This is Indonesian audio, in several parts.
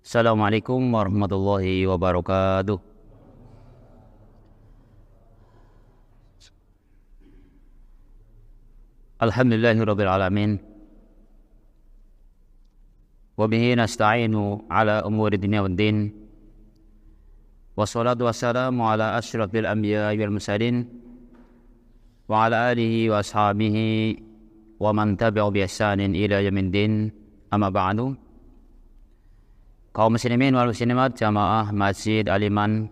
Assalamualaikum warahmatullahi wabarakatuh. Alhamdulillahirabbil alamin. Wa bihi nasta'inu ala umuri dunya waddin. Wassalatu wassalamu ala asyrafil anbiya'i wal mursalin wa ala alihi wa ashabihi wa man tabi'a bi ihsanin ila yaumiddin. Amma ba'du. Kaum muslimin wal muslimat jamaah Masjid Al-Iman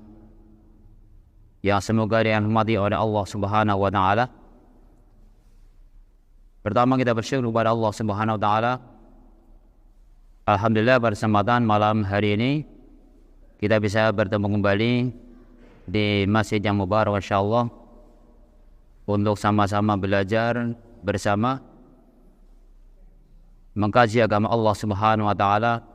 yang semoga dirahmati oleh Allah Subhanahu wa taala. Pertama kita bersyukur kepada Allah Subhanahu wa taala. Alhamdulillah pada kesempatan malam hari ini kita bisa bertemu kembali di masjid yang mubarak insyaallah untuk sama-sama belajar bersama mengkaji agama Allah Subhanahu wa taala.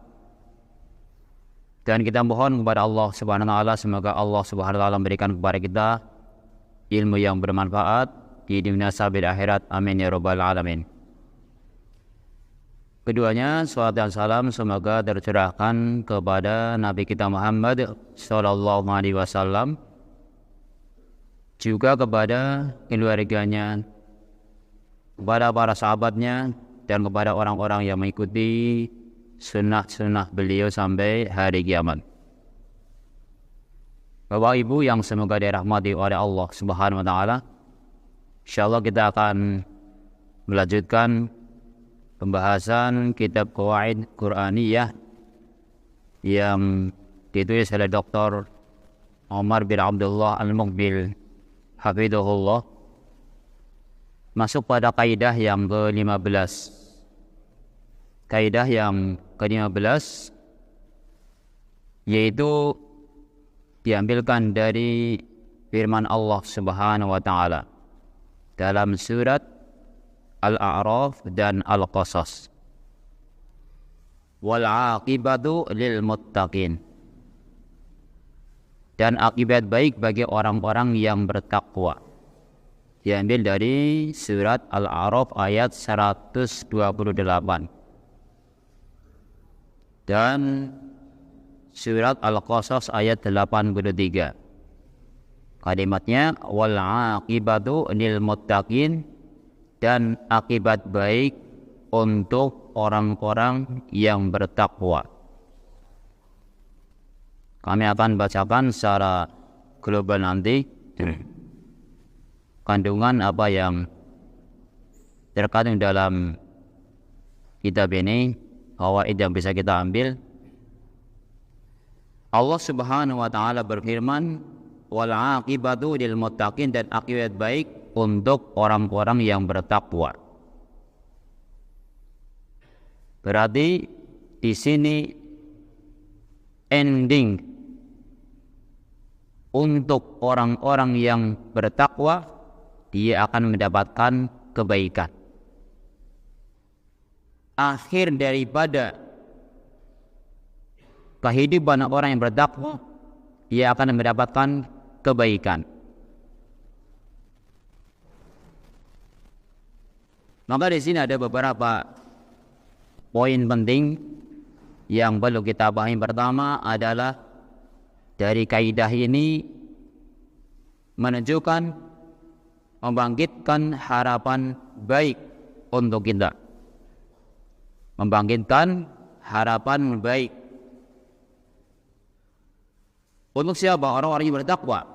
Dan kita mohon kepada Allah Subhanahu wa taala semoga Allah Subhanahu wa taala memberikan kepada kita ilmu yang bermanfaat di dunia sampai akhirat. Amin ya rabbal alamin. Keduanya salawat dan salam semoga tercurahkan kepada Nabi kita Muhammad sallallahu alaihi wasallam, juga kepada keluarganya, kepada para sahabatnya, dan kepada orang-orang yang mengikuti sunnah-sunnah beliau sampai hari kiamat. Bapak Ibu yang semoga dirahmati oleh Allah Subhanahu wa taala, insyaallah kita akan melanjutkan pembahasan kitab Qawaid Qur'aniyah yang ditulis oleh Dr. Omar bin Abdullah Al-Muqbil hafizahullah, masuk pada kaidah yang ke-15. Kaidah yang ke-15 yaitu diambilkan dari firman Allah Subhanahu wa taala dalam surat Al-A'raf dan Al-Qasas. Wal 'aqibatu lil muttaqin. Dan akibat baik bagi orang-orang yang bertakwa. Diambil dari surat Al-A'raf ayat 128. Dan surat Al-Qasas ayat 83. Kalimatnya wal 'aqibatu lil muttaqin, dan akibat baik untuk orang-orang yang bertakwa. Kami akan bacakan secara global nanti kandungan apa yang terkandung dalam kitab ini, qawaid yang bisa kita ambil. Allah Subhanahu wa taala berfirman, wal 'aqibatu lil muttaqin, dan akibat baik untuk orang-orang yang bertakwa. Berarti di sini ending untuk orang-orang yang bertakwa, dia akan mendapatkan kebaikan. Akhir daripada kehidupan orang yang bertakwa, dia akan mendapatkan kebaikan. Maka di sini ada beberapa poin penting yang perlu kita pahami. Pertama adalah dari kaidah ini menunjukkan membangkitkan harapan baik untuk kita. Membangkitkan harapan baik untuk siapa? Orang-orang yang bertakwa.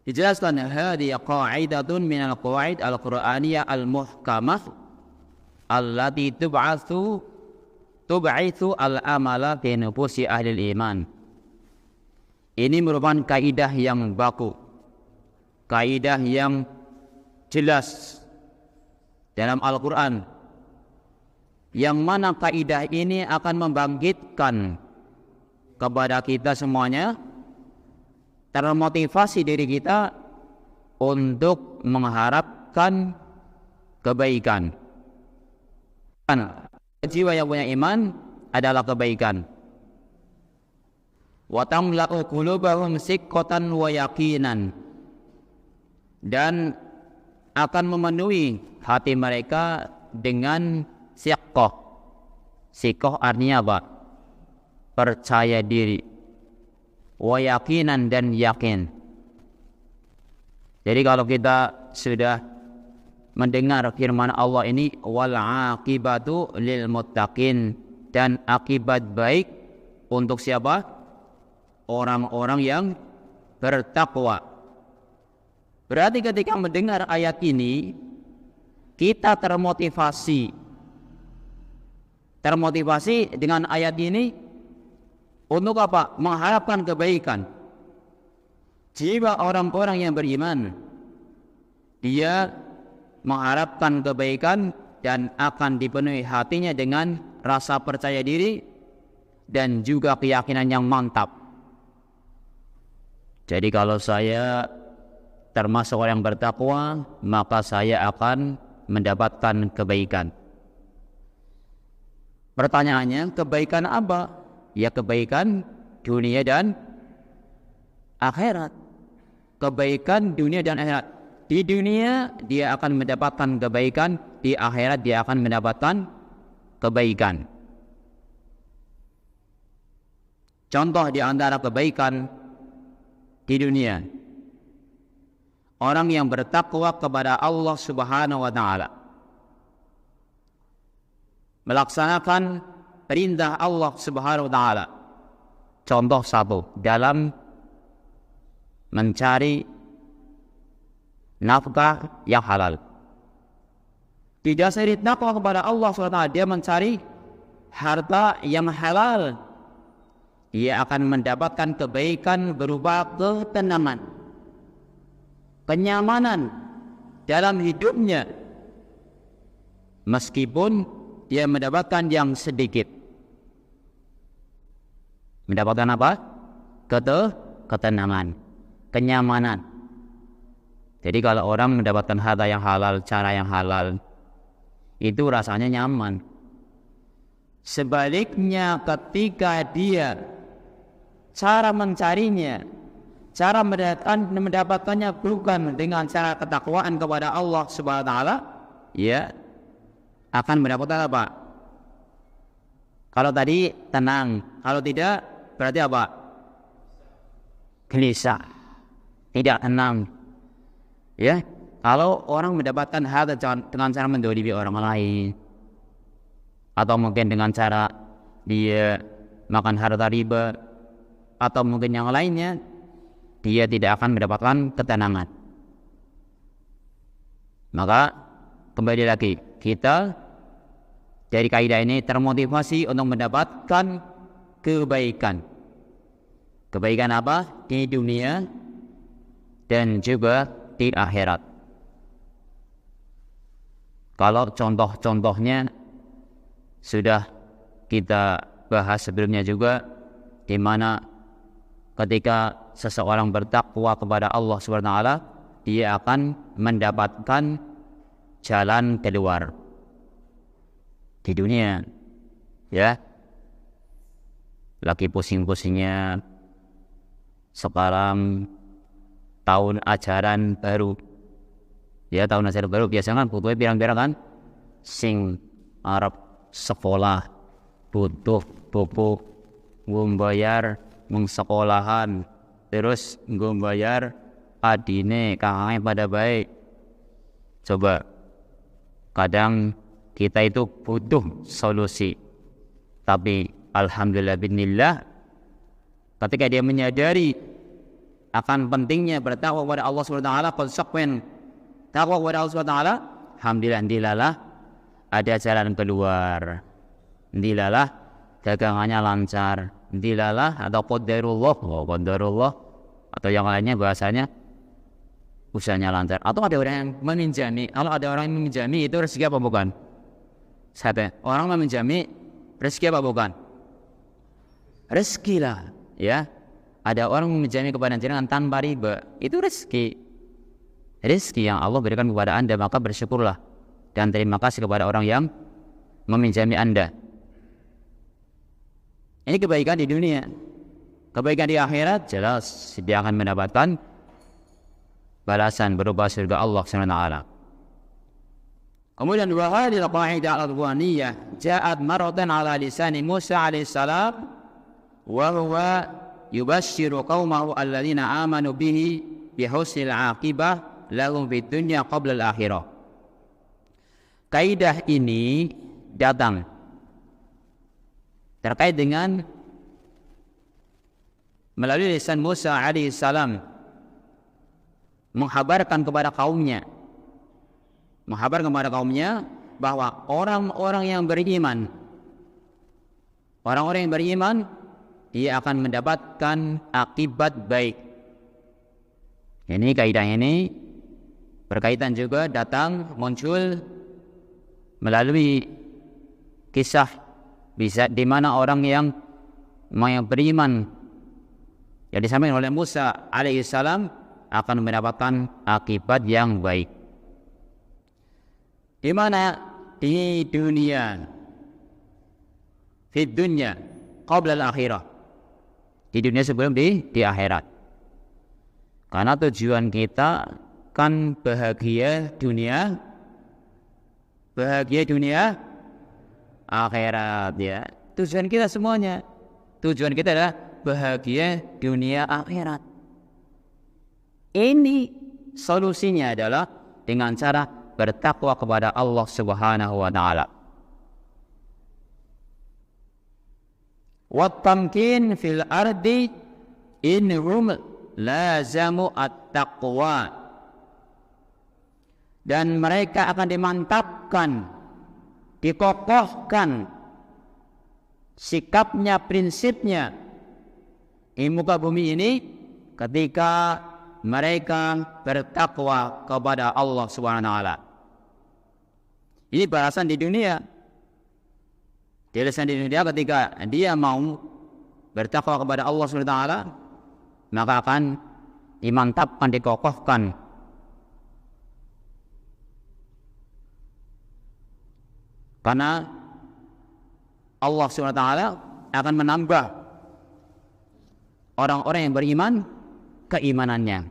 Dijelaskan hadhihi qa'idatun minal qawaid al-Qur'aniyah al-muhkamah allati tub'atsu al-amala fi nufusi ahli iman. Ini merupakan kaidah yang baku, kaidah yang jelas dalam Al-Quran, yang mana kaidah ini akan membangkitkan kepada kita semuanya, termotivasi diri kita untuk mengharapkan kebaikan. Jiwa yang punya iman adalah kebaikan. Wa tamla'u qulubahum siqqatan wa yaqinan, dan akan memenuhi hati mereka dengan siqqah. Siqqah artinya apa? percaya diri, wa yaqinan dan yakin. Jadi kalau kita sudah mendengar firman Allah ini, wal aqibatu lil muttaqin, dan akibat baik untuk siapa? Orang-orang yang bertakwa. Berarti ketika mendengar ayat ini, kita termotivasi dengan ayat ini untuk apa? Mengharapkan kebaikan. Jiwa orang-orang yang beriman, dia mengharapkan kebaikan dan akan dipenuhi hatinya dengan rasa percaya diri dan juga keyakinan yang mantap. Jadi kalau saya termasuk orang yang bertakwa, maka saya akan mendapatkan kebaikan. Pertanyaannya, kebaikan apa? Ya kebaikan dunia dan akhirat. Kebaikan dunia dan akhirat. Di dunia dia akan mendapatkan kebaikan, di akhirat dia akan mendapatkan kebaikan. Contoh di antara kebaikan di dunia, orang yang bertakwa kepada Allah Subhanahu wa taala, melaksanakan perintah Allah Subhanahu wa taala. Contoh satu, dalam mencari nafkah yang halal. Didasari takwa kepada Allah SWT, dia mencari harta yang halal. Dia akan mendapatkan kebaikan berupa ketenangan, kenyamanan dalam hidupnya, meskipun dia mendapatkan yang sedikit. Mendapatkan apa? Ketenangan, kenyamanan. Jadi kalau orang mendapatkan harta yang halal, cara yang halal, itu rasanya nyaman. Sebaliknya ketika dia cara mencarinya, cara mendapatkannya bukan dengan cara ketakwaan kepada Allah Subhanahu wa taala, ya akan mendapatkan apa? Kalau tadi tenang, kalau tidak berarti apa? Gelisah, tidak tenang. Ya, kalau orang mendapatkan harta dengan cara mendolimi orang lain, atau mungkin dengan cara dia makan harta riba, atau mungkin yang lainnya, dia tidak akan mendapatkan ketenangan. Maka kembali lagi, kita dari kaidah ini termotivasi untuk mendapatkan kebaikan. Kebaikan apa? Di dunia dan juga di akhirat. Kalau contoh-contohnya sudah kita bahas sebelumnya juga, di mana ketika seseorang bertakwa kepada Allah Subhanahu wa taala, dia akan mendapatkan jalan keluar di dunia. Ya, lagi pusing-pusingnya sekarang tahun ajaran baru. Ya, tahun ajaran baru biasanya kan butuhnya pirang-pirang kan, sing arep sekolah butuh buku, ngombayar mengsekolahan, terus ngombayar adine kakaknya pada baik. Coba kadang kita itu butuh solusi, tapi alhamdulillah binillah, ketika dia menyadari akan pentingnya bertakwa kepada Allah SWT, konsekuen takwa kepada Allah SWT, alhamdulillah ada jalan keluar. Alhamdulillah dagangannya lancar. Alhamdulillah, atau qadarullah atau yang lainnya bahasanya usahanya lancar. Atau ada orang yang meminjami. Kalau ada orang yang meminjami, itu rezeki apa bukan? Orang meminjami rezeki apa bukan? Rezeki lah, ya. Ada orang meminjami kepada jenengan tanpa riba, itu rezeki. Rezeki yang Allah berikan kepada Anda, maka bersyukurlah dan terima kasih kepada orang yang meminjami Anda. Ini kebaikan di dunia. Kebaikan di akhirat jelas dia akan mendapatkan balasan berupa surga Allah SWT. Kemudian wa hadhihi al-qa'idah al-ghwaniyah ja'at maratan ala lisani Musa alaihissalam wa huwa yubashshiru qaumahu alladziina aamanu bihi bi husnil 'aqibah lahum fid dunya qabla al-akhirah. Kaidah ini datang terkait dengan melalui lisan Musa alaihi salam menghabarkan kepada kaumnya bahwa orang-orang yang beriman dia akan mendapatkan akibat baik. Ini kaidah ini berkaitan juga datang muncul melalui kisah bisa di mana orang yang beriman yang disampaikan oleh Musa alaihissalam akan mendapatkan akibat yang baik. Di mana? Di dunia. Di dunia qabla al-akhirah. Di dunia sebelum di akhirat. Karena tujuan kita kan bahagia dunia akhirat ya. Tujuan kita semuanya. Tujuan kita adalah bahagia dunia akhirat. Ini solusinya adalah dengan cara bertakwa kepada Allah Subhanahu wa taala. Wa tamkin fil ardi inhum lazamu at-taqwa. Dan mereka akan dimantapkan, dikokohkan sikapnya, prinsipnya di muka bumi ini ketika mereka bertakwa kepada Allah Subhanahu wa taala. Ini balasan di dunia. Balasan di dunia ketika dia mau bertakwa kepada Allah Subhanahu wa taala, maka akan dimantapkan, dikokohkan. Karena Allah Subhanahu wa taala akan menambah orang-orang yang beriman keimanannya.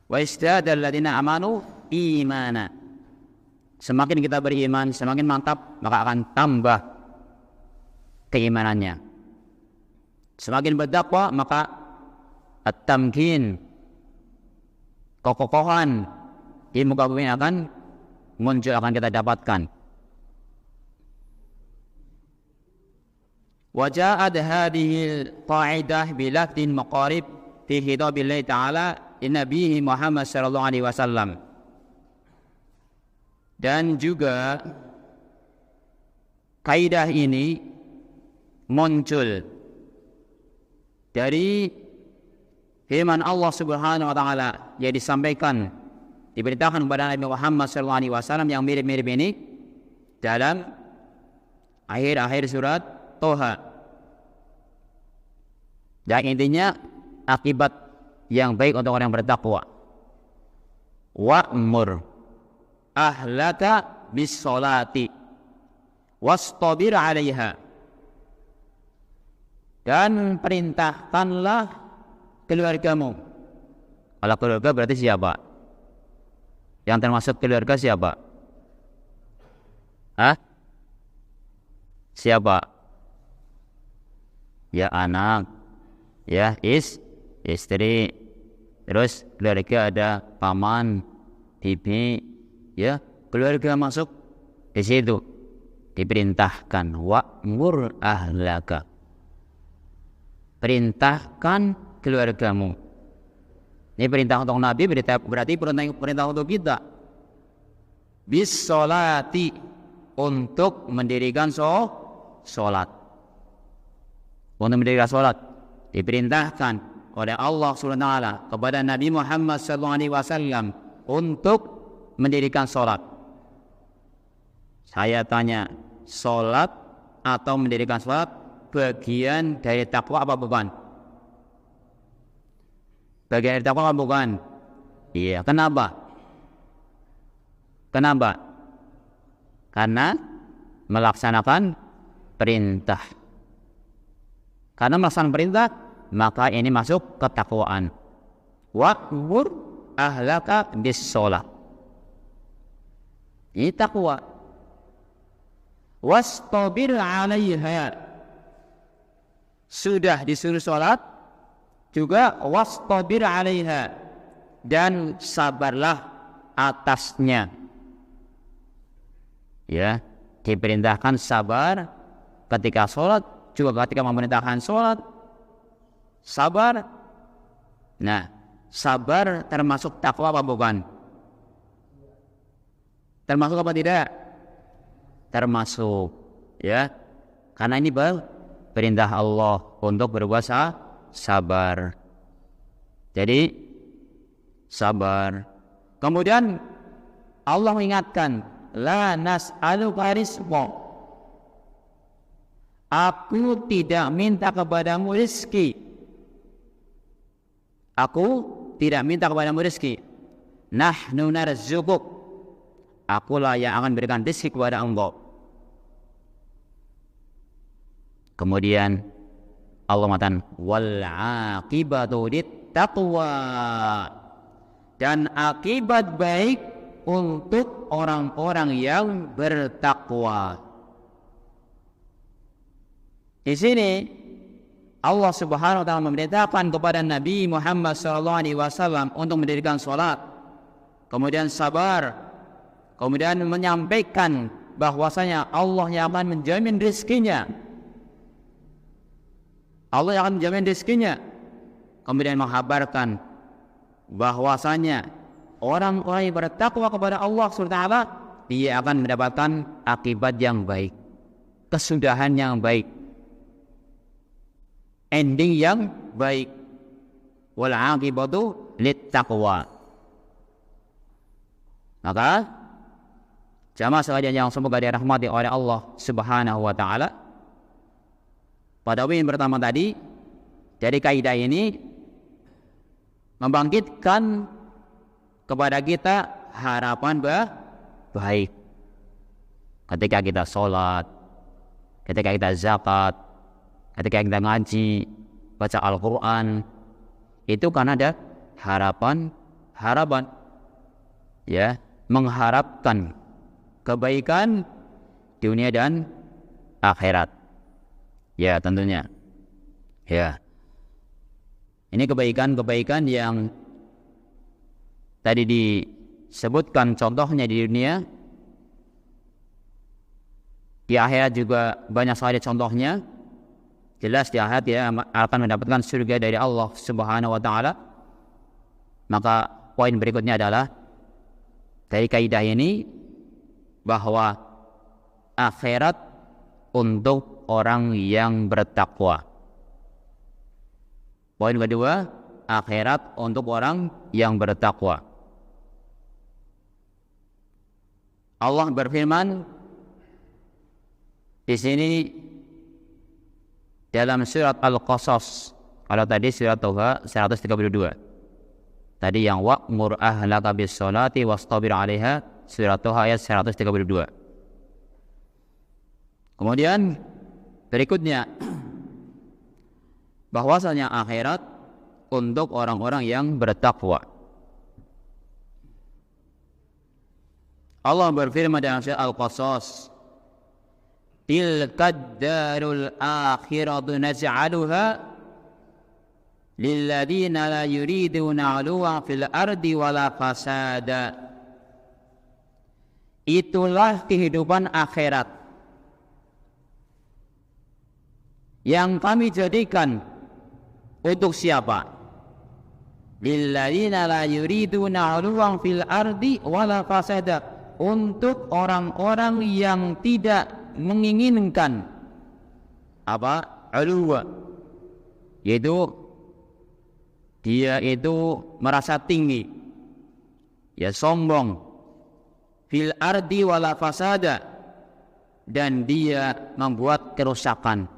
Wa istadal ladzina amanu imana. Semakin kita beriman, semakin mantap, maka akan tambah keimanannya. Semakin berdakwah, maka at-tamkin, kokohan di muka bumi akan muncul, akan kita dapatkan. Waja'ad hadhil qa'idah bilafdin maqarib fi khitabillahi ta'ala innabihi Muhammad sallallahu alaihi wasallam. Dan juga kaidah ini muncul dari firman Allah Subhanahu wa taala yang disampaikan, diberitakan kepada Nabi Muhammad sallallahu alaihi wasallam yang mirip-mirip ini dalam akhir-akhir surat Toha. Dan intinya akibat yang baik untuk orang yang bertakwa. Wa'mur ahlaka bis-sholati wastabir 'alaiha. Dan perintahkanlah keluargamu. Kalau keluarga berarti siapa? Yang termasuk keluarga siapa? Siapa? Ya anak, ya istri, terus keluarga ada paman, bibi, ya keluarga masuk di situ. Diperintahkan wa'mur ahlaka. Perintahkan keluargamu. Ini perintah untuk Nabi, berarti perintah untuk kita. Bis-sholati, untuk mendirikan sholat. Untuk mendirikan sholat diperintahkan oleh Allah Subhanahu wa taala kepada Nabi Muhammad sallallahu alaihi wasallam untuk mendirikan sholat. Saya tanya, sholat atau mendirikan sholat bagian dari takwa apa bukan? Bagian dari takwa apa bukan? Iya, kenapa? Karena melaksanakan perintah. Karena melaksanakan perintah, maka ini masuk ketakwaan. Wa'mur ahlaka bis-sholat. Ini takwa. Wastabir 'alaiha. sudah disuruh sholat, juga wastabir 'alaiha, dan sabarlah atasnya. Ya, diperintahkan sabar ketika sholat, juga ketika memerintahkan sholat sabar. Nah, sabar termasuk takwa apa bukan? Termasuk apa tidak? Termasuk, ya. Karena ini perintah Allah untuk berbuat sabar. Jadi sabar. Kemudian Allah mengingatkan, la nas'aluka rizqa. Aku tidak minta kepadamu rezeki. Aku tidak minta kepadamu rezeki. Nahnu narzuquk. Akulah yang akan berikan rezeki kepada engkau. Kemudian Allah mengatakan wal aqibatu littaqwa, dan akibat baik untuk orang-orang yang bertakwa. Di sini Allah Subhanahu wa taala memerintahkan kepada Nabi Muhammad SAW untuk mendirikan salat, kemudian sabar, kemudian menyampaikan bahwasanya Allah yang akan menjamin rezekinya. Allah yang akan menjamin rezekinya. Kemudian menghabarkan bahwasanya orang-orang yang bertakwa kepada Allah SWT, dia akan mendapatkan akibat yang baik, kesudahan yang baik, ending yang baik. Wal aqibatu littaqwa. Maka jamaah sekalian yang semoga dirahmati oleh Allah Subhanahu wa taala, pada poin pertama tadi dari kaidah ini membangkitkan kepada kita harapan baik ketika kita sholat, ketika kita zakat, ketika kita ngaji, baca Al-Quran, itu karena ada harapan, ya, mengharapkan kebaikan dunia dan akhirat. Ya, tentunya. Ya. Ini kebaikan-kebaikan yang tadi disebutkan contohnya di dunia. Di akhirat juga banyak sekali contohnya. Jelas di akhirat dia akan mendapatkan surga dari Allah Subhanahu wa taala. Maka poin berikutnya adalah dari kaidah ini bahwa akhirat untuk orang yang bertakwa. Poin kedua, akhirat untuk orang yang bertakwa. Allah berfirman di sini dalam surat Al-Qasas. Kalau tadi surat Toha 132. Tadi yang wa'mur ahlaka bis-sholati wastabir 'alaiha, surat Toha ayat 132. Kemudian berikutnya bahwasanya akhirat untuk orang-orang yang bertakwa. Allah berfirman dalam surat Al-Qasas, tilkad darul akhiratu naj'aluha lilladzina la yuriduna 'uluwan fil ardi wala fasada. Itulah kehidupan akhirat yang kami jadikan untuk siapa? Lilladzina la yuriduna 'uluwan fil ardi wala fasada, untuk orang-orang yang tidak menginginkan apa? 'Uluwa, yaitu dia itu merasa tinggi, ya, sombong, fil ardi wala fasada, dan dia membuat kerusakan.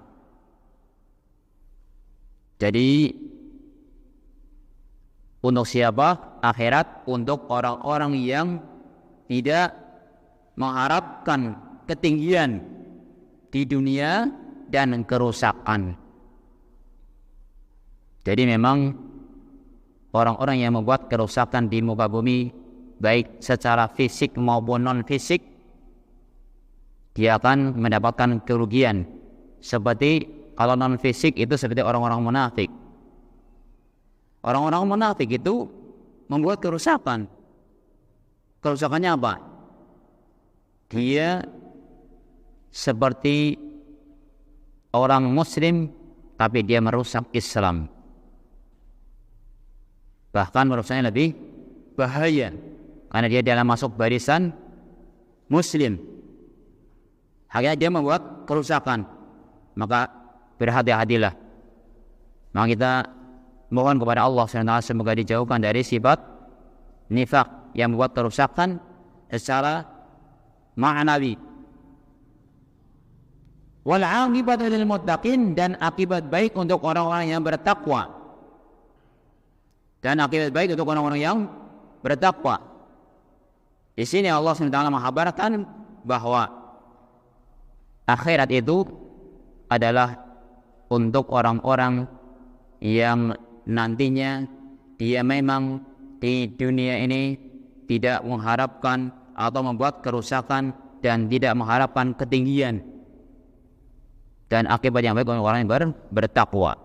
Jadi untuk siapa? Akhirat untuk orang-orang yang tidak mengharapkan ketinggian di dunia dan kerusakan. Jadi memang orang-orang yang membuat kerusakan di muka bumi, baik secara fisik maupun non-fisik, dia akan mendapatkan kerugian seperti Kalau non fisik itu seperti orang-orang munafik. Orang-orang munafik itu membuat kerusakan. Kerusakannya apa? Dia seperti orang muslim tapi dia merusak Islam. Bahkan merusaknya lebih bahaya karena dia dalam masuk barisan muslim. Akhirnya dia membuat kerusakan. Maka berhati-hatilah. Maka kita mohon kepada Allah SWT semoga dijauhkan dari sifat nifaq yang membuat kerusakan secara ma'nawi. Wal 'aqibatu lil muttaqin, dan akibat baik untuk orang-orang yang bertakwa. Dan akibat baik untuk orang-orang yang bertakwa. Di sini Allah SWT menghabarkan bahwa akhirat itu adalah untuk orang-orang yang nantinya dia memang di dunia ini tidak mengharapkan atau membuat kerusakan dan tidak mengharapkan ketinggian. Dan akibat yang baik untuk orang yang bertakwa.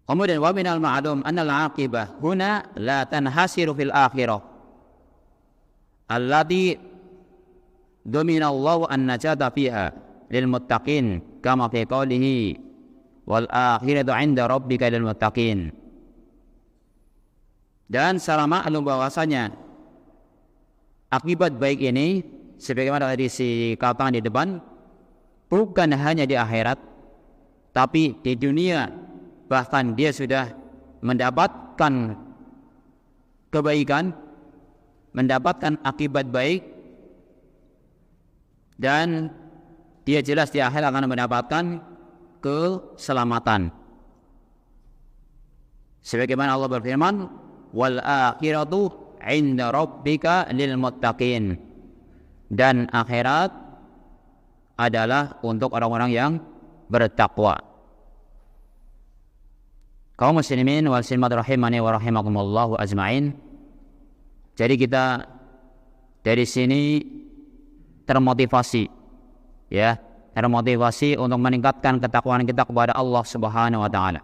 Kemudian wa minal ma'lum anna al-'aqibah huna la tanhasiru fil akhirah allati domina Allah an-najata fiha lil muttaqin kama fi qawlihi wal akhiratu 'inda rabbika lil muttaqin. Dan secara maklum bahwasanya akibat baik ini sebagaimana tadi dikatakan di depan bukan hanya di akhirat tapi di dunia, bahkan dia sudah mendapatkan kebaikan, mendapatkan akibat baik, dan dia jelas di akhir akan mendapatkan keselamatan. Sebagaimana Allah berfirman, wal akhiratu 'inda rabbika lil muttaqin. Dan akhirat adalah untuk orang-orang yang bertakwa. Kaum muslimin wal muslimat rahimani wa rahimakumullah ajmain. Jadi kita dari sini termotivasi untuk meningkatkan ketakwaan kita kepada Allah Subhanahu wa taala.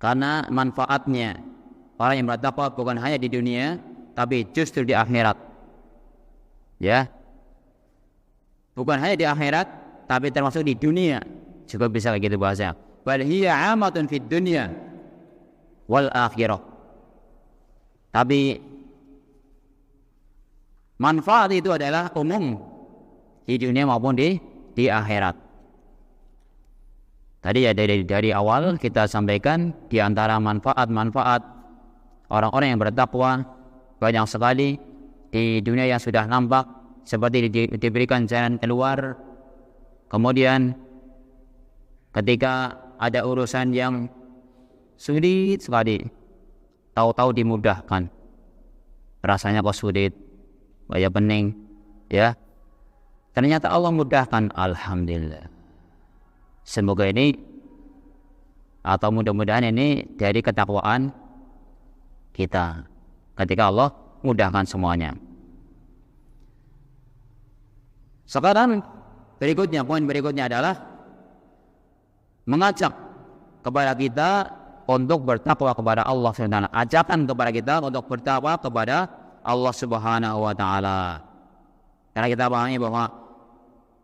Karena manfaatnya orang yang bertakwa bukan hanya di dunia tapi justru di akhirat. Ya. Bukan hanya di akhirat tapi termasuk di dunia. Juga bisa kayak gitu bahasa. Bal hiya 'amatun fid dunya wal akhirah. Tapi manfaat itu adalah umum di dunia maupun di akhirat. Tadi ya dari awal kita sampaikan di antara manfaat-manfaat orang-orang yang bertakwa banyak sekali di dunia yang sudah nampak, seperti diberikan jalan keluar. Kemudian ketika ada urusan yang sulit sekali, tahu-tahu dimudahkan. Rasanya kok sulit, kayak pening, ya. Ternyata Allah mudahkan, alhamdulillah. Semoga ini atau mudah-mudahan ini dari ketakwaan kita ketika Allah mudahkan semuanya. Sekarang poin berikutnya adalah mengajak kepada kita untuk bertakwa kepada Allah SWT. Ajakan kepada kita untuk bertakwa kepada Allah Subhanahu wa taala. Karena kita pahami bahwa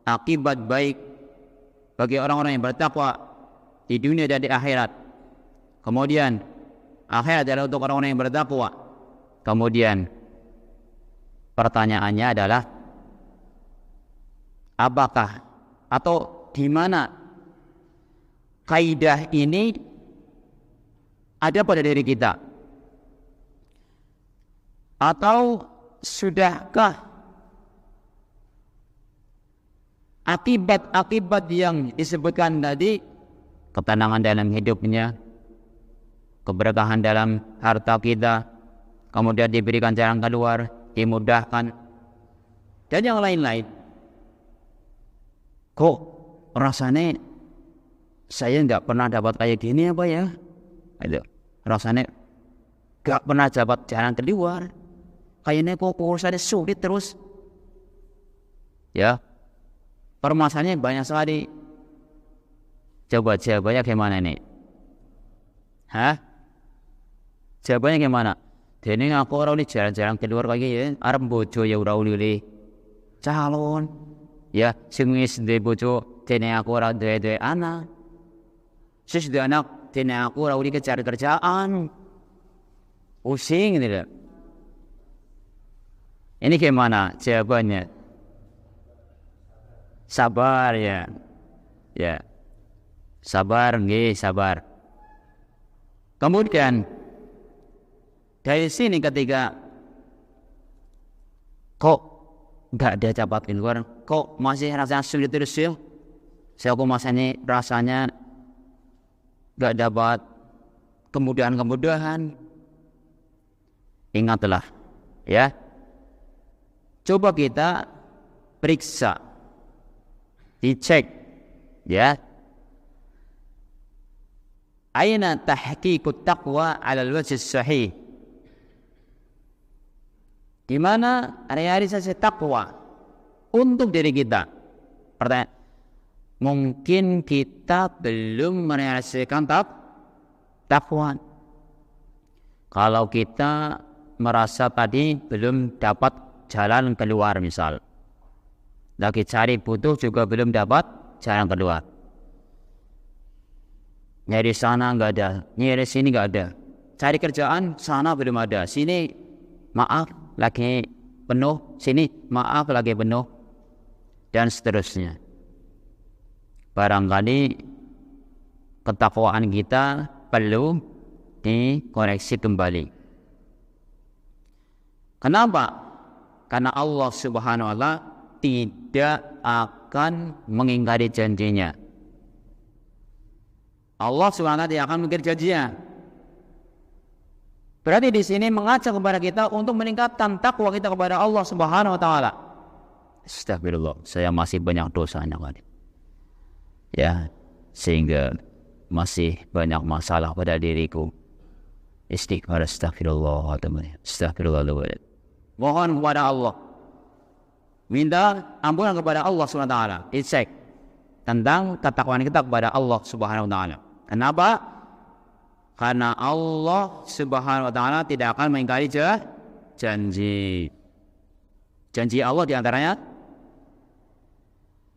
akibat baik bagi orang-orang yang bertakwa di dunia dan di akhirat. Kemudian akhirat adalah untuk orang-orang yang bertakwa. Kemudian pertanyaannya adalah apakah atau di mana kaidah ini ada pada diri kita? Atau sudahkah akibat-akibat yang disebutkan tadi, ketenangan dalam hidupnya, keberkahan dalam harta kita, kemudian diberikan jalan keluar, dimudahkan, dan yang lain-lain, kok rasanya saya nggak pernah dapat kayak gini apa ya? Itu rasanya nggak pernah dapat jalan keluar, kayaknya kok urusannya sulit terus, ya. permasalahannya banyak sekali. Coba jawabannya gimana nih? Jawabannya gimana? Dene aku ora oleh jarang-jarang keluar lagi ya. Arep bojo ya ora oleh calon. Ya, sing wis duwe bojo dene aku ora duwe anak. Sis duwe anak dene aku ora oleh kejar kerjaan. Pusing gitu loh. Ini gimana jawabannya? Sabar ya. Ya. Sabar nggih, sabar. Kemudian dari sini ketika kok nggak ada capat keluar, kok masih rasanya sulit terus ya? Saya kok masih rasanya nggak dapat kemudahan. Ingatlah, ya. Coba kita periksa, dicek, ya. Aina tahqiqut taqwa 'ala al-wajh as-sahih? Di mana realisasi takwa untuk diri kita? Pertanyaan, mungkin kita belum merealisasikan takwa. Kalau kita merasa tadi belum dapat jalan keluar, misal lagi cari butuh juga belum dapat jalan keluar, nyari sana nggak ada, nyari sini nggak ada, cari kerjaan sana belum ada, sini maaf lagi penuh, sini maaf lagi penuh, dan seterusnya. Barangkali ketakwaan kita perlu dikoreksi kembali. Kenapa? Karena Allah Subhanahu wa ta'ala tidak akan mengingkari janjinya. Allah Subhanahu wa ta'ala tidak akan mengingkari janjinya. Berarti di sini mengajak kepada kita untuk meningkatkan takwa kita kepada Allah Subhanahu wa ta'ala. Astagfirullah, saya masih banyak dosanya kali. Ya, sehingga masih banyak masalah pada diriku. Istighfar, astagfirullah, astagfirullah. Mohon kepada Allah, minta ampunan kepada Allah Subhanahu wa ta'ala. Dicek tentang ketakwaan kita kepada Allah Subhanahu wa ta'ala. Kenapa? Karena Allah Subhanahu wa ta'ala tidak akan mengingkari janji. Janji Allah diantaranya,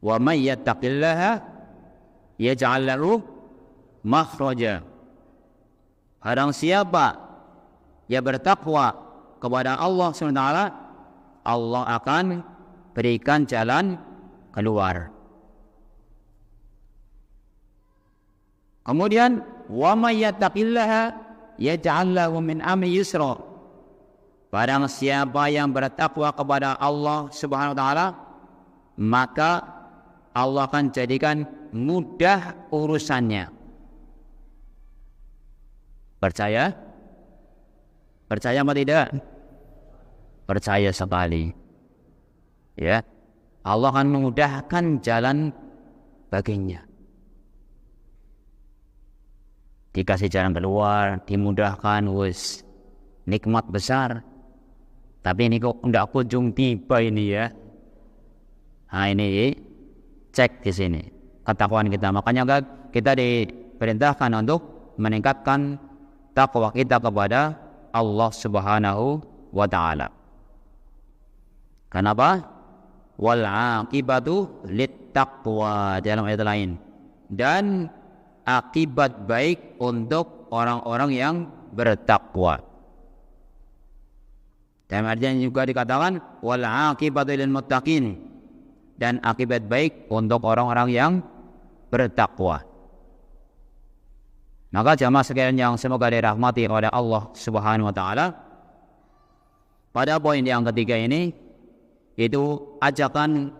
wa may yattaqillaha yaj'al lahu makhraja. Barang siapa yang bertakwa kepada Allah SWT, Allah akan berikan jalan keluar. Kemudian wa may yattaqillaha yaj'al lahu min amri yusra. Barang siapa yang bertakwa kepada Allah Subhanahu wa ta'ala, maka Allah akan jadikan mudah urusannya. Percaya? Percaya atau tidak? Percaya sekali. Ya, Allah akan memudahkan jalan baginya. Dikasih jalan keluar, dimudahkan, wis nikmat besar. Tapi ini kok tidak kunjung tiba ini ya. Nah ini cek di sini ketakwaan kita. Makanya kita diperintahkan untuk meningkatkan takwa kita kepada Allah Subhanahu wa ta'ala. Kenapa? Wal aqibatu lit taqwa, dalam ayat lain. Dan akibat baik untuk orang-orang yang bertakwa. Dalam artian juga dikatakan wal aqibatu lil muttaqin, dan akibat baik untuk orang-orang yang bertakwa. Maka jamaah sekalian yang semoga dirahmati oleh Allah Subhanahu wa ta'ala, pada poin yang ketiga ini, itu ajakan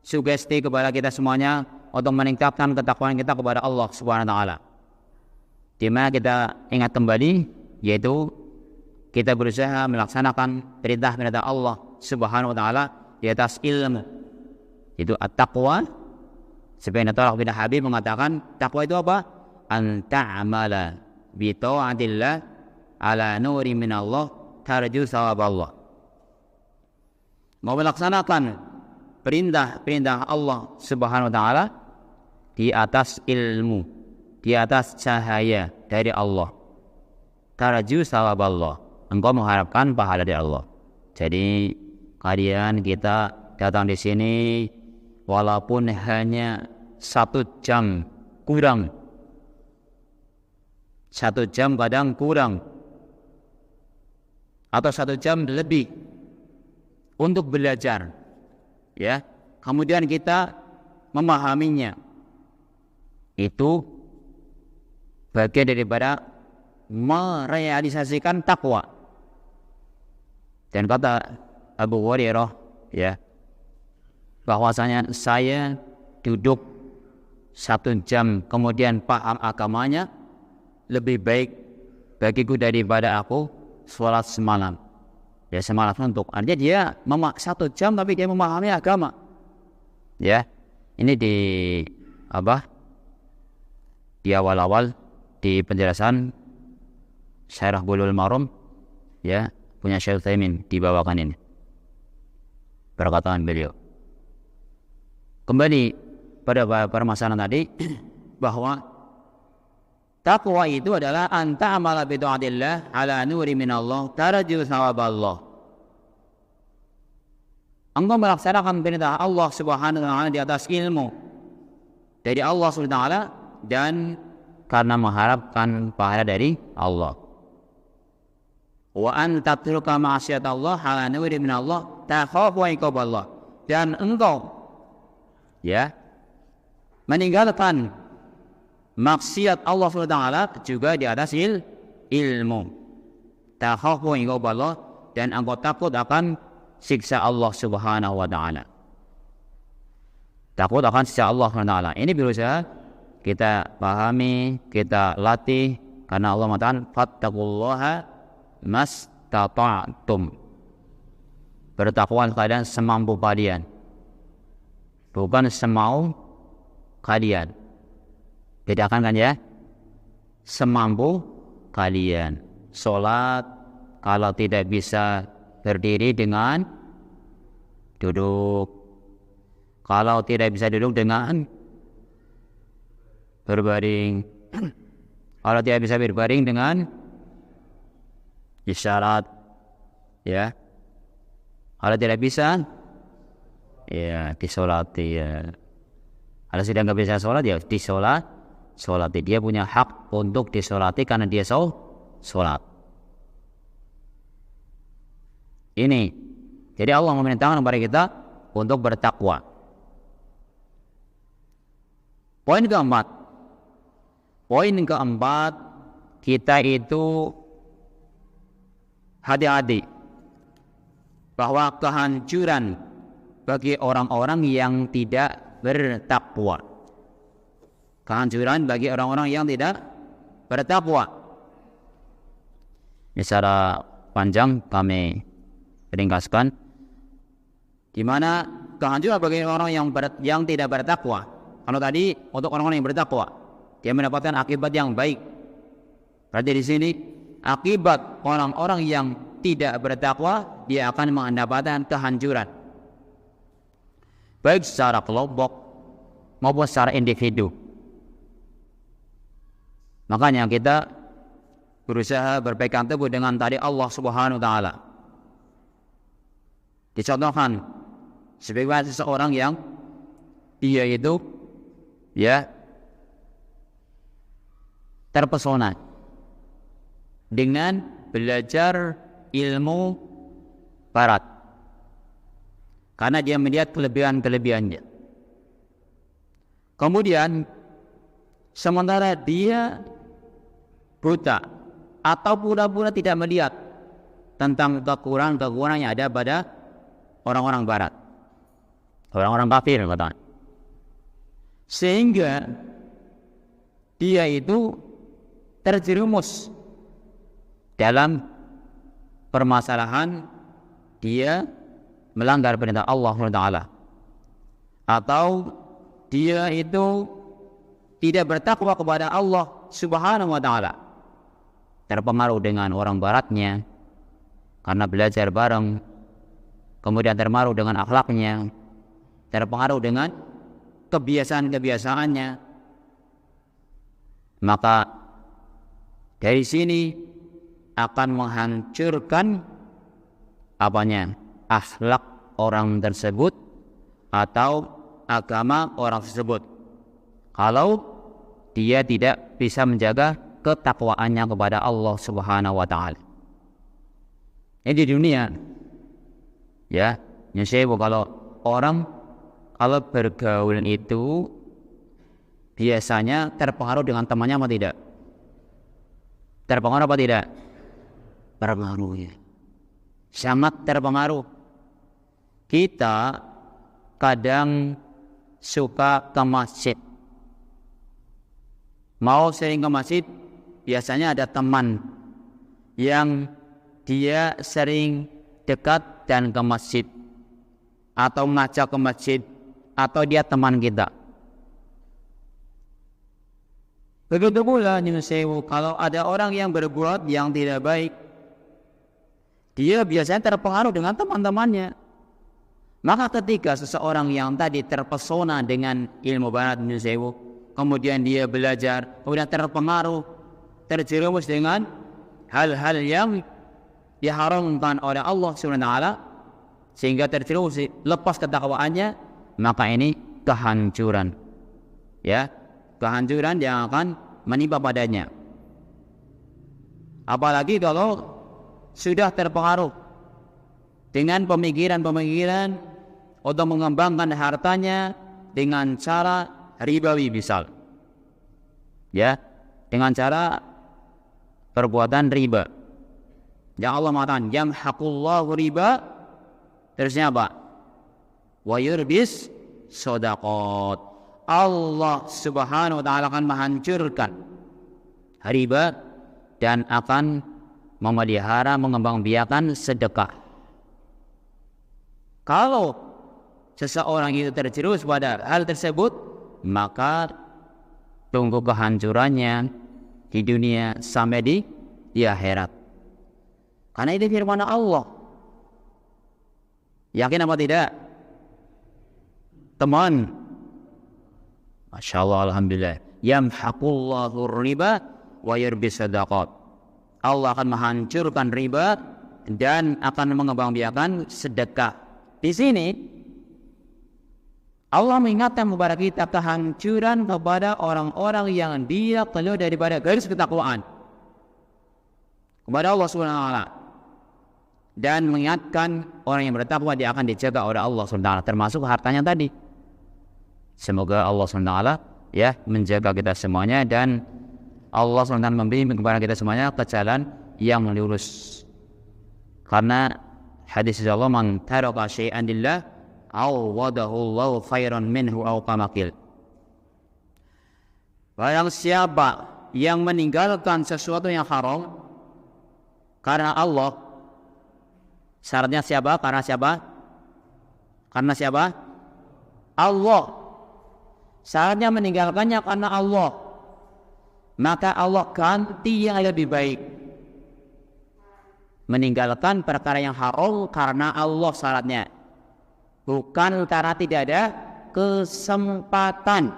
sugesti kepada kita semuanya untuk meningkatkan ketakwaan kita kepada Allah Subhanahu wa ta'ala. Di mana kita ingat kembali, yaitu kita berusaha melaksanakan perintah-perintah Allah Subhanahu wa ta'ala di atas ilmu. Itu at-taqwa. Sebenarnya Thalaq bin Habib mengatakan takwa itu apa? An ta'amala bi ta'atillah ala nuri min Allah tarju thawab Allah. Mau melaksanakan perintah-perintah Allah Subhanahu wa taala di atas ilmu, di atas cahaya dari Allah. Tarju sawab Allah, engkau mengharapkan pahala dari Allah. Jadi kita datang di sini walaupun hanya 1 jam kurang, 1 jam kadang kurang, atau 1 jam lebih untuk belajar, ya. Kemudian kita memahaminya, itu bagian daripada merealisasikan takwa. Dan kata Abu Hurairah, ya, bahwasanya saya duduk 1 jam kemudian paham agamanya lebih baik bagiku daripada aku sholat semalam. Ya, semalam untuk artinya dia 1 jam tapi dia memahami agama. Ya, ini di awal-awal di penjelasan Syarah Bulughul Maram, ya, punya Syekh Utsaimin, dibawakan ini perkataan beliau. Kembali pada permasalahan tadi bahwa takwa itu adalah anta amala bi ta'atillah ala nuri minallah tarju thawaballah. Engkau melaksanakan perintah Allah Subhanahu wa taala di atas ilmu dari Allah Subhanahu wa taala dan karena mengharapkan pahala dari Allah. Wa anta tatruka ma'asiyatallah ala nuri minallah takhafu iqaballah. Dan engkau, ya, meninggalkan maksiat Allah SWT juga di atas ilmu. Takhafu iqaballah, dan engkau takut akan siksa Allah Subhanahu wa taala. Takut akan siksa Allah Subhanahu wa taala. Ini berusaha kita pahami, kita latih, karena Allah mengatakan fattaqullaha mastata'tum. Bertakwa kalian semampu kalian, bukan semau kalian. Bedakan kan, ya? Semampu kalian. Sholat kalau tidak bisa berdiri dengan duduk, kalau tidak bisa duduk dengan berbaring, kalau tidak bisa berbaring dengan isyarat, ya. Kalau tidak bisa, ya disolati, ya. Kalau sudah nggak bisa sholat, ya disolati. Dia punya hak untuk disolati karena dia sholat. Ini, jadi Allah memerintahkan kepada kita untuk bertakwa. Poin keempat, kita itu hati-hati bahwa kehancuran bagi orang-orang yang tidak bertakwa. Kehancuran bagi orang-orang yang tidak bertakwa. Ini secara panjang kami ringkaskan, di mana kehancuran bagi orang yang tidak bertakwa. Kalau tadi untuk orang-orang yang bertakwa, dia mendapatkan akibat yang baik. Berarti di sini akibat orang-orang yang tidak bertakwa, dia akan mendapatkan kehancuran, baik secara kelompok maupun secara individu. Makanya kita berusaha berpegang teguh dengan tadi Allah Subhanahu wa taala. Dicontohkan sebagai seseorang yang dia itu, ya, terpesona dengan belajar ilmu barat karena dia melihat kelebihan-kelebihannya. Kemudian sementara dia buta atau pura-pura tidak melihat tentang kekurangan-kekurangan yang ada pada orang-orang barat, orang-orang kafir, katakan. Sehingga dia itu terjerumus dalam permasalahan dia melanggar perintah Allah SWT, atau dia itu tidak bertakwa kepada Allah Subhanahu wa taala, terpengaruh dengan orang baratnya karena belajar bareng, kemudian terpengaruh dengan akhlaknya, terpengaruh dengan kebiasaan-kebiasaannya, maka dari sini akan menghancurkan akhlak orang tersebut atau agama orang tersebut kalau dia tidak bisa menjaga ketakwaannya kepada Allah Subhanahu wa taala. Ini di dunia ya, nyusewu kalau orang kalau bergaul itu biasanya terpengaruh dengan temannya apa tidak? Terpengaruh apa tidak? Terpengaruh ya. Sangat terpengaruh. Kita kadang suka ke masjid. Mau sering ke masjid, biasanya ada teman yang dia sering dekat dan ke masjid atau ngajak ke masjid atau dia teman kita. Begitu pula kalau ada orang yang berbuat yang tidak baik, dia biasanya terpengaruh dengan teman-temannya. Maka ketika seseorang yang tadi terpesona dengan ilmu barat kemudian dia belajar, kemudian terpengaruh, terjerumus dengan hal-hal yang diharamkan oleh Allah SWT, sehingga terjerumus lepas ketakwaannya, maka ini kehancuran. Ya, kehancuran yang akan menimpa padanya. Apalagi kalau sudah terpengaruh dengan pemikiran-pemikiran untuk mengembangkan hartanya dengan cara ribawi misal. Ya, dengan cara perbuatan riba. Yang Allah mengatakan yamhaqullahu riba, terusnya apa? Wa yurbis shadaqat. Allah Subhanahu wa taala akan menghancurkan riba dan akan memelihara, mengembangbiakan sedekah. Kalau seseorang itu terjerumus pada hal tersebut, maka tunggu kehancurannya di dunia sampai di akhirat. Karena itu firman Allah. Yakin apa tidak? Teman, Masya Allah, Alhamdulillah. Yamhaqullahu riba wa yurbis sadaqat. Allah akan menghancurkan riba dan akan mengembangbiakan sedekah. Di sini Allah mengingatkan kepada kita kehancuran kepada orang-orang yang dia keluar daripada garis ketakwaan kepada Allah SWT, dan mengingatkan orang yang bertakwa dia akan dijaga oleh Allah SWT, termasuk hartanya tadi. Semoga Allah SWT ya menjaga kita semuanya, dan Allah SWT membimbing kepada kita semuanya ke jalan yang lurus. Karena hadis Allah, man taraka syai'an lillah awadahu Allahu khairan minhu aw qamakil. Barang siapa yang meninggalkan sesuatu yang haram karena Allah, syaratnya siapa? Karena siapa? Karena siapa? Allah. Syaratnya meninggalkannya karena Allah, maka Allah ganti yang lebih baik. Meninggalkan perkara yang haram karena Allah syaratnya, bukan karena tidak ada kesempatan.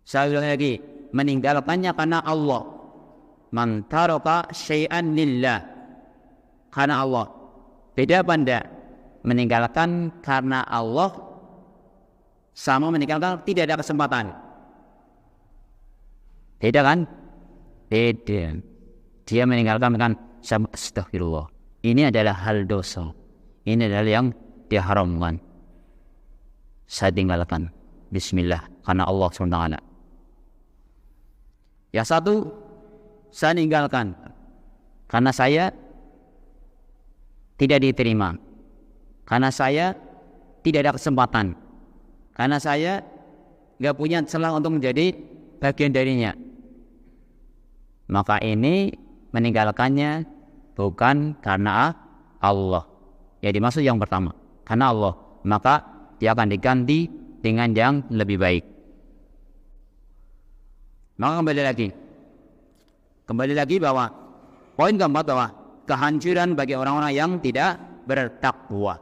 Saya ulang lagi, meninggalkannya karena Allah. Man taraka syai'an lillah, karena Allah. Beda benda meninggalkan karena Allah sama meninggalkan tidak ada kesempatan. Beda kan? Beda. Dia meninggalkan dengan astagfirullah, ini adalah hal dosa, ini adalah yang diharamkan, saya tinggalkan, bismillah, karena Allah SWT. Yang satu, saya tinggalkan karena saya tidak diterima, karena saya tidak ada kesempatan, karena saya gak punya celah untuk menjadi bagian darinya. Maka ini meninggalkannya bukan karena Allah. Ya, dimaksud yang pertama karena Allah, maka dia akan diganti dengan yang lebih baik. Maka kembali lagi bahwa poin keempat, bahwa kehancuran bagi orang-orang yang tidak bertakwa.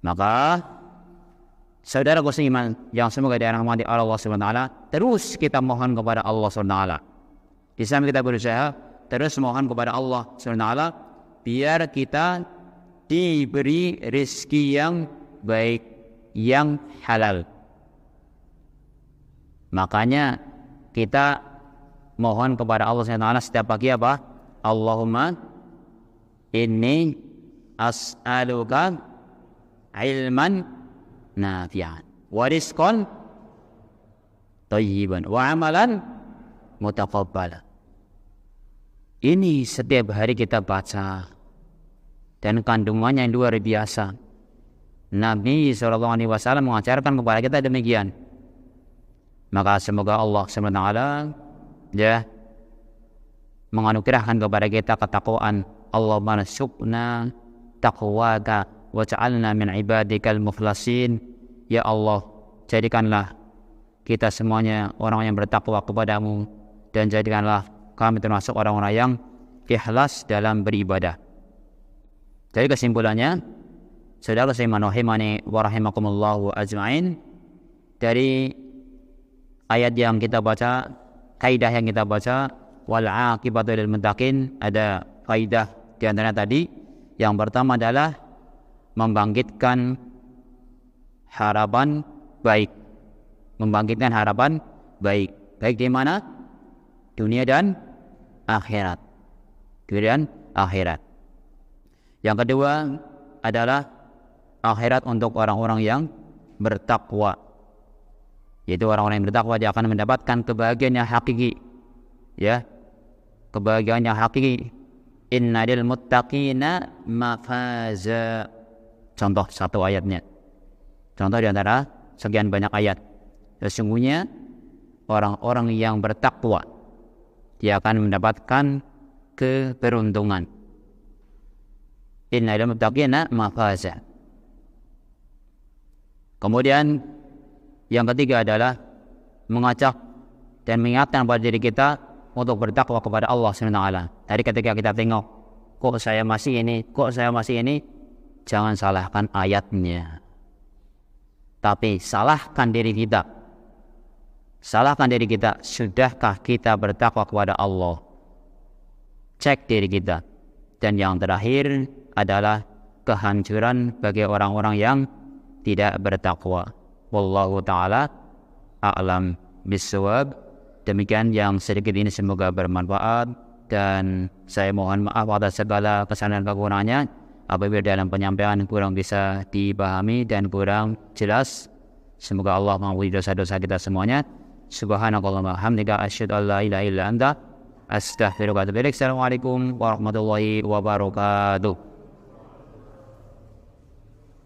Maka saudaraku seiman yang semoga dirahmati Allah Subhanahu wa taala, terus kita mohon kepada Allah Subhanahu wa taala. Di samping kita berusaha terus mohon kepada Allah Subhanahu wa taala biar kita diberi rezeki yang baik, yang halal. Makanya kita mohon kepada Allah Subhanahu wa taala setiap pagi apa? Allahumma inni as'aluka ilman nafi'an wa rizqan thayyiban wa amalan mutaqabbalan. Ini setiap hari kita baca dan kandungannya yang luar biasa. Nabi SAW mengajarkan kepada kita demikian. Maka semoga Allah SWT menganugerahkan kepada kita ketakwaan. Allahumma narzuqna taqwaka waj'alna min ibadikal mukhlasin. Ya Allah, jadikanlah kita semuanya orang yang bertakwa kepadamu, dan jadikanlah kami termasuk orang-orang yang ikhlas dalam beribadah. Jadi kesimpulannya, saudara saya rahimani wa rahimakumullah ajma'in, dari ayat yang kita baca, kaidah yang kita baca, wal aqibatu lil muttaqin, ada kaidah di antara tadi. Yang pertama adalah membangkitkan harapan baik. Membangkitkan harapan baik. Baik di mana? Dunia dan akhirat. Dunia dan akhirat. Yang kedua adalah akhirat untuk orang-orang yang bertakwa. Yaitu orang-orang yang bertakwa, dia akan mendapatkan kebahagiaan yang hakiki. Ya. Kebahagiaan yang hakiki. Inna lil muttaqina mafaza. Contoh satu ayatnya. Contoh di antara sekian banyak ayat. Sesungguhnya orang-orang yang bertakwa, dia akan mendapatkan keberuntungan. Inna lil muttaqina mafaza. Kemudian yang ketiga adalah mengajak dan mengingatkan pada diri kita untuk bertakwa kepada Allah SWT. Tadi ketika kita tengok, kok saya masih ini, jangan salahkan ayatnya, tapi salahkan diri kita. Salahkan diri kita, sudahkah kita bertakwa kepada Allah? Cek diri kita. Dan yang terakhir adalah kehancuran bagi orang-orang yang tidak bertakwa. Wallahu ta'ala a'lam bissawab. Demikian yang sedikit ini, semoga bermanfaat, dan saya mohon maaf atas segala kesalahan dan kekurangannya apabila dalam penyampaian kurang bisa dipahami dan kurang jelas. Semoga Allah mengampuni dosa-dosa kita semuanya. Subhanakallahumma hamdika asyhadu an la ilaha illa anta astaghfiruka wa atubu ilaik. Assalamualaikum warahmatullahi wabarakatuh.